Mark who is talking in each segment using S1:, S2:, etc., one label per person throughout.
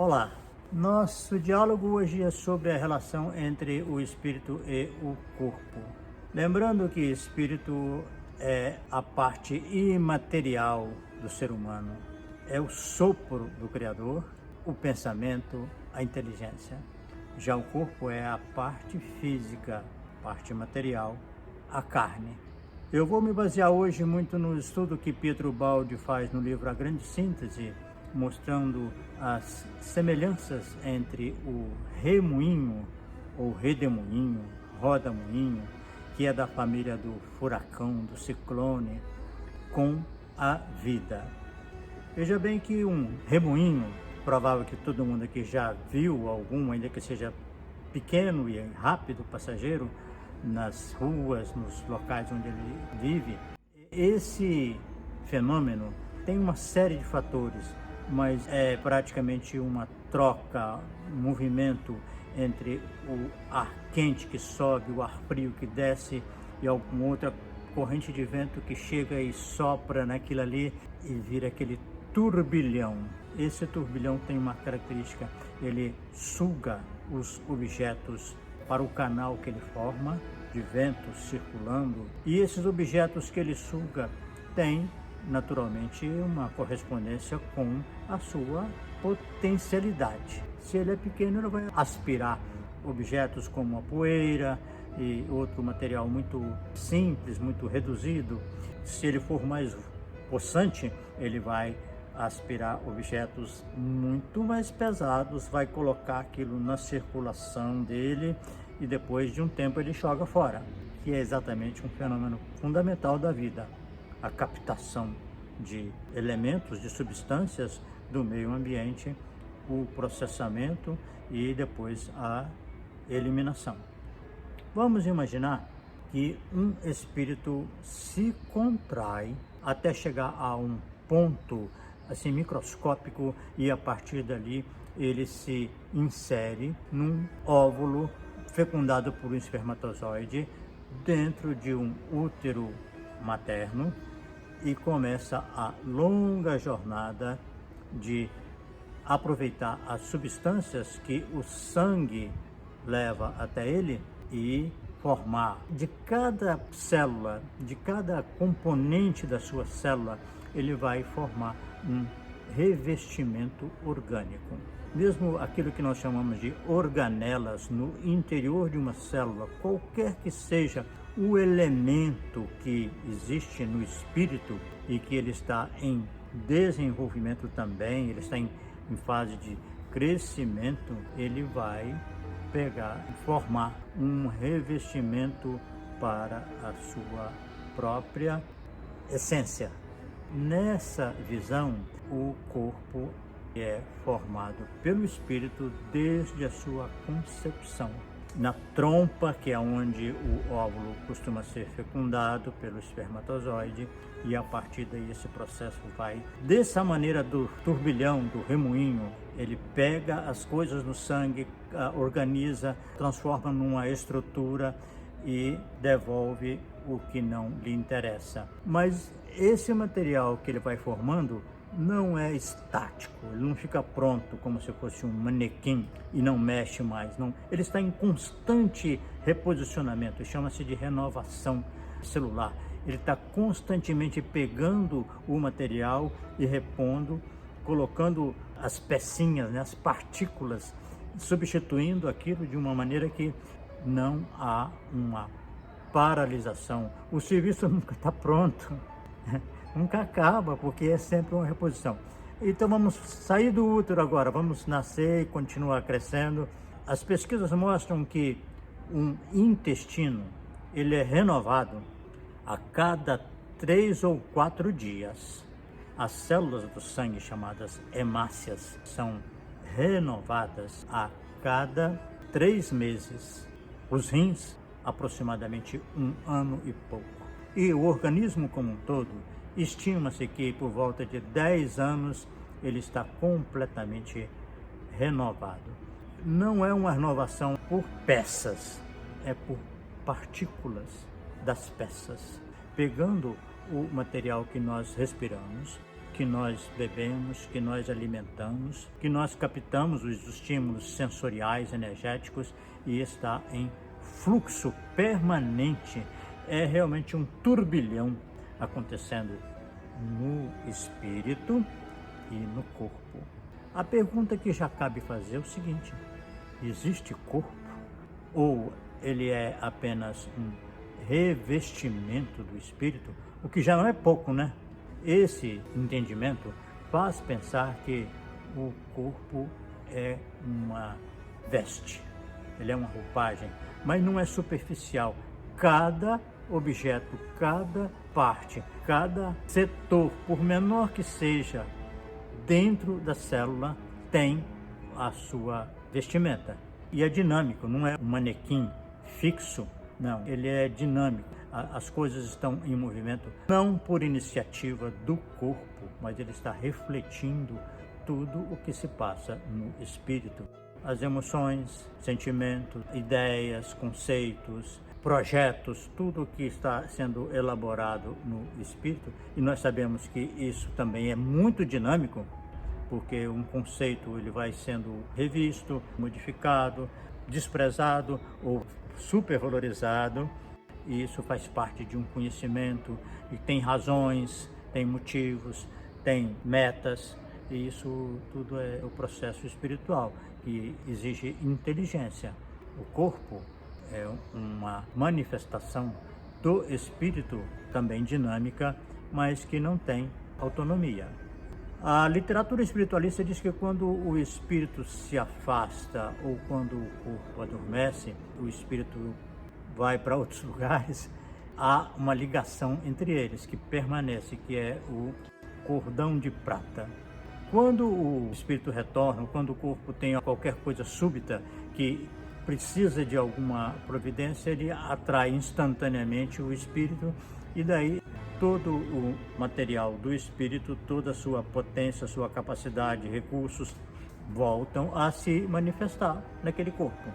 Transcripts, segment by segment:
S1: Olá, nosso diálogo hoje é sobre a relação entre o espírito e o corpo. Lembrando que espírito é a parte imaterial do ser humano, é o sopro do Criador, o pensamento, a inteligência. Já o corpo é a parte física, parte material, a carne. Eu vou me basear hoje muito no estudo que Pietro Baldi faz no livro A Grande Síntese, mostrando as semelhanças entre o remoinho, ou redemoinho, rodamoinho, que é da família do furacão, do ciclone, com a vida. Veja bem que um remoinho, provável que todo mundo aqui já viu algum, ainda que seja pequeno e rápido, passageiro, nas ruas, nos locais onde ele vive. Esse fenômeno tem uma série de fatores, mas é praticamente uma troca, um movimento entre o ar quente que sobe, o ar frio que desce e alguma outra corrente de vento que chega e sopra naquilo ali e vira aquele turbilhão. Esse turbilhão tem uma característica, ele suga os objetos para o canal que ele forma, de vento circulando, e esses objetos que ele suga têm naturalmente uma correspondência com a sua potencialidade. Se ele é pequeno, ele vai aspirar objetos como a poeira e outro material muito simples, muito reduzido. Se ele for mais possante, ele vai aspirar objetos muito mais pesados, vai colocar aquilo na circulação dele e depois de um tempo ele joga fora, que é exatamente um fenômeno fundamental da vida, a captação de elementos, de substâncias do meio ambiente, o processamento e depois a eliminação. Vamos imaginar que um espírito se contrai até chegar a um ponto assim microscópico e a partir dali ele se insere num óvulo fecundado por um espermatozoide dentro de um útero materno e começa a longa jornada de aproveitar as substâncias que o sangue leva até ele e formar de cada célula, de cada componente da sua célula, ele vai formar um revestimento orgânico. Mesmo aquilo que nós chamamos de organelas no interior de uma célula, qualquer que seja o elemento que existe no espírito e que ele está em desenvolvimento também, ele está em fase de crescimento, ele vai pegar e formar um revestimento para a sua própria essência. Nessa visão, o corpo é formado pelo espírito desde a sua concepção. Na trompa, que é onde o óvulo costuma ser fecundado pelo espermatozoide, e a partir daí esse processo vai dessa maneira do turbilhão, do remoinho. Ele pega as coisas no sangue, organiza, transforma numa estrutura e devolve o que não lhe interessa. Mas esse material que ele vai formando não é estático, ele não fica pronto como se fosse um manequim e não mexe mais, não. Ele está em constante reposicionamento, chama-se de renovação celular. Ele está constantemente pegando o material e repondo, colocando as pecinhas, né, as partículas, substituindo aquilo de uma maneira que não há uma paralisação. O serviço nunca está pronto. Nunca acaba, porque é sempre uma reposição. Então vamos sair do útero agora, vamos nascer e continuar crescendo. As pesquisas mostram que um intestino, ele é renovado a cada 3 ou 4 dias. As células do sangue, chamadas hemácias, são renovadas a cada 3 meses. Os rins, aproximadamente 1 ano e pouco. E o organismo como um todo, estima-se que por volta de 10 anos ele está completamente renovado. Não é uma renovação por peças, é por partículas das peças, pegando o material que nós respiramos, que nós bebemos, que nós alimentamos, que nós captamos os estímulos sensoriais, energéticos, e está em fluxo permanente. É realmente um turbilhão acontecendo no espírito e no corpo. A pergunta que já cabe fazer é o seguinte: existe corpo? Ou ele é apenas um revestimento do espírito? O que já não é pouco, né? Esse entendimento faz pensar que o corpo é uma veste, ele é uma roupagem, mas não é superficial. Cada objeto, cada parte, cada setor, por menor que seja, dentro da célula tem a sua vestimenta. E é dinâmico, não é um manequim fixo, não, ele é dinâmico. As coisas estão em movimento, não por iniciativa do corpo, mas ele está refletindo tudo o que se passa no espírito. As emoções, sentimentos, ideias, conceitos, projetos, tudo o que está sendo elaborado no espírito, e nós sabemos que isso também é muito dinâmico, porque um conceito ele vai sendo revisto, modificado, desprezado ou supervalorizado, e isso faz parte de um conhecimento, e tem razões, tem motivos, tem metas, e isso tudo é o processo espiritual, que exige inteligência. O corpo é uma manifestação do espírito, também dinâmica, mas que não tem autonomia. A literatura espiritualista diz que quando o espírito se afasta ou quando o corpo adormece, o espírito vai para outros lugares, há uma ligação entre eles que permanece, que é o cordão de prata. Quando o espírito retorna, quando o corpo tem qualquer coisa súbita que precisa de alguma providência, ele atrai instantaneamente o espírito, e daí todo o material do espírito, toda a sua potência, sua capacidade, recursos, voltam a se manifestar naquele corpo.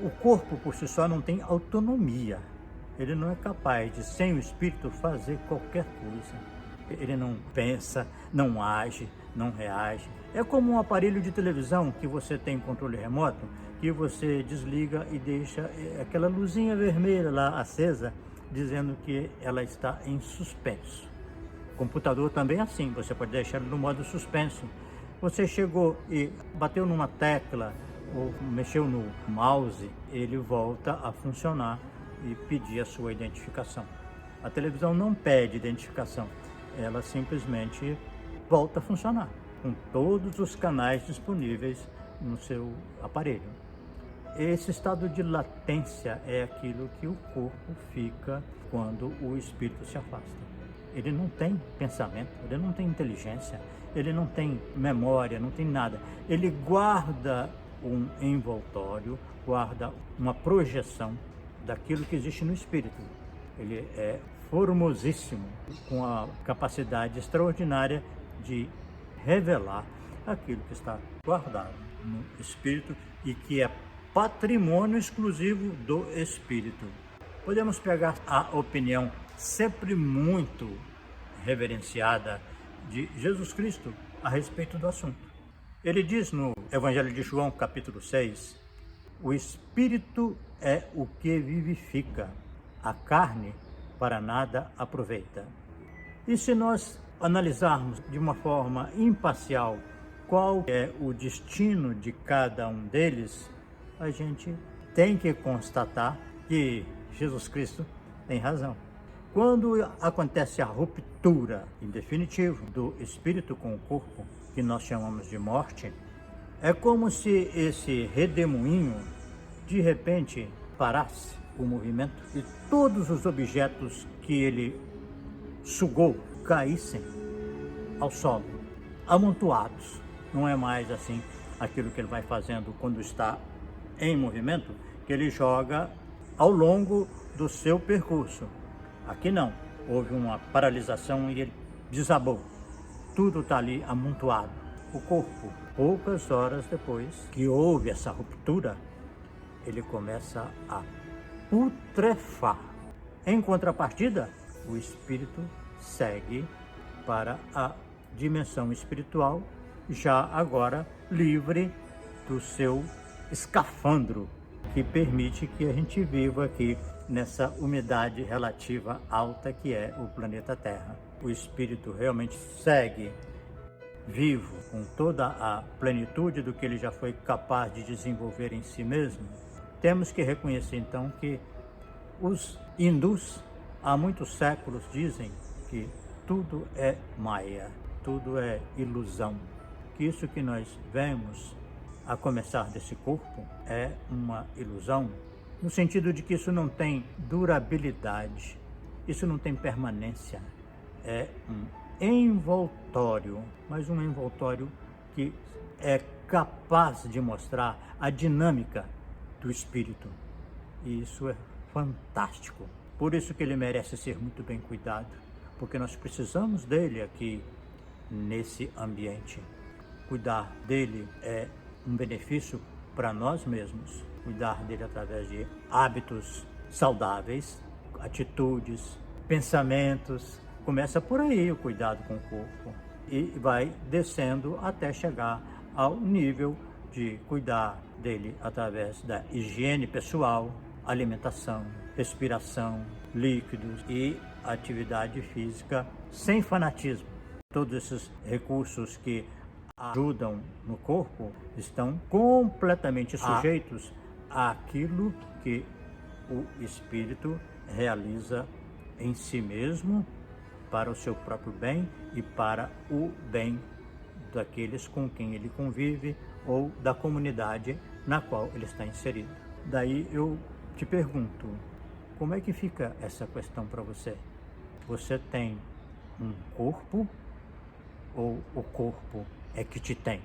S1: O corpo por si só não tem autonomia. Ele não é capaz de, sem o espírito, fazer qualquer coisa. Ele não pensa, não age, não reage. É como um aparelho de televisão que você tem controle remoto, que você desliga e deixa aquela luzinha vermelha lá acesa, dizendo que ela está em suspenso. O computador também é assim, você pode deixar no modo suspenso. Você chegou e bateu numa tecla ou mexeu no mouse, ele volta a funcionar e pedir a sua identificação. A televisão não pede identificação, ela simplesmente volta a funcionar, com todos os canais disponíveis no seu aparelho. Esse estado de latência é aquilo que o corpo fica quando o espírito se afasta. Ele não tem pensamento, ele não tem inteligência, ele não tem memória, não tem nada. Ele guarda um envoltório, guarda uma projeção daquilo que existe no espírito. Ele é formosíssimo, com a capacidade extraordinária de revelar aquilo que está guardado no espírito e que é patrimônio exclusivo do espírito. Podemos pegar a opinião sempre muito reverenciada de Jesus Cristo a respeito do assunto. Ele diz no Evangelho de João, capítulo 6, o espírito é o que vivifica, a carne para nada aproveita. E se nós analisarmos de uma forma imparcial qual é o destino de cada um deles, a gente tem que constatar que Jesus Cristo tem razão. Quando acontece a ruptura, em definitivo, do espírito com o corpo, que nós chamamos de morte, é como se esse redemoinho, de repente, parasse o movimento e todos os objetos que ele sugou caíssem ao solo, amontoados. Não é mais assim aquilo que ele vai fazendo quando está em movimento, que ele joga ao longo do seu percurso. Aqui não, houve uma paralisação e ele desabou. Tudo está ali amontoado. O corpo, poucas horas depois que houve essa ruptura, ele começa a putrefar. Em contrapartida, o espírito segue para a dimensão espiritual, já agora livre do seu escafandro, que permite que a gente viva aqui nessa umidade relativa alta que é o planeta Terra. O espírito realmente segue vivo com toda a plenitude do que ele já foi capaz de desenvolver em si mesmo. Temos que reconhecer então que os hindus há muitos séculos dizem que tudo é Maya, tudo é ilusão, que isso que nós vemos a começar desse corpo é uma ilusão, no sentido de que isso não tem durabilidade, isso não tem permanência, é um envoltório, mas um envoltório que é capaz de mostrar a dinâmica do espírito, e isso é fantástico. Por isso que ele merece ser muito bem cuidado, porque nós precisamos dele aqui nesse ambiente. Cuidar dele é um benefício para nós mesmos, cuidar dele através de hábitos saudáveis, atitudes, pensamentos. Começa por aí o cuidado com o corpo e vai descendo até chegar ao nível de cuidar dele através da higiene pessoal, alimentação, respiração, líquidos e atividade física sem fanatismo. Todos esses recursos que ajudam no corpo estão completamente sujeitos àquilo que o espírito realiza em si mesmo, para o seu próprio bem e para o bem daqueles com quem ele convive ou da comunidade na qual ele está inserido. Daí eu te pergunto, como é que fica essa questão para você? Você tem um corpo ou o corpo é que te tem?